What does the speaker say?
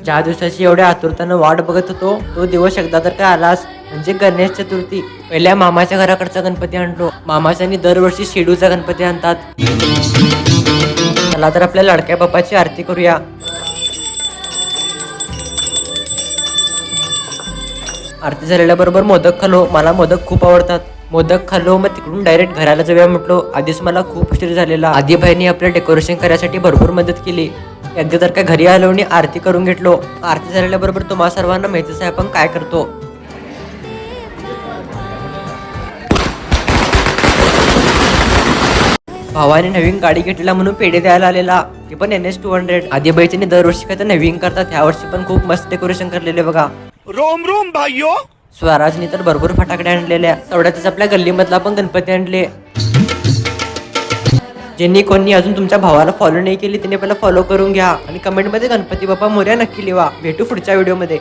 ज्या दिवसाची एवढ्या आतुरतेनं वाट बघत होतो तो दिवस एकदा तर काय आलाच, म्हणजे गणेश चतुर्थी. पहिल्या मामाच्या घराकडचा गणपती आणलो. मामाच्यानी दरवर्षी शेडूचा गणपती आणतात. चला तर आपल्या लाडक्या बाप्पाची आरती करूया. आरती झालेल्याबरोबर मोदक खालो. मला मोदक खूप आवडतात. मोदक खाल्लो, मग तिकडून डायरेक्ट घराला जाऊया म्हटलो. आधीच मला खूप उशीर झालेला. आधी बाईंनी आपलं डेकोरेशन करायसाठी भरपूर मदत केली. एकदा तर काय घरी आलो आणि आरती करून घेतलो. आरती झालेल्याबरोबर तुम्हा सर्वांना माहितीच आहे आपण काय करतो. भावाने नवीन गाडी घेतलेला म्हणून पेढे द्यायला आलेला, ते पण NS200. आधी बाईच्याने दरवर्षी काय तर नवीन करतात, ह्या वर्षी पण खूप मस्त डेकोरेशन करलेले बघा. रोम रोम भाइयों. स्वराजने तर भरपूर फटाकडे आणलेल्या. तेवढ्यातच आपल्या गल्लीमधला पण गणपती आणले. ज्यांनी कोणी अजून तुमच्या भावाला फॉलो नाही केली त्यांनी पहिला फॉलो करून घ्या आणि कमेंटमध्ये गणपती बाप्पा मोरया नक्की लिहा. भेटू पुढच्या व्हिडिओमध्ये.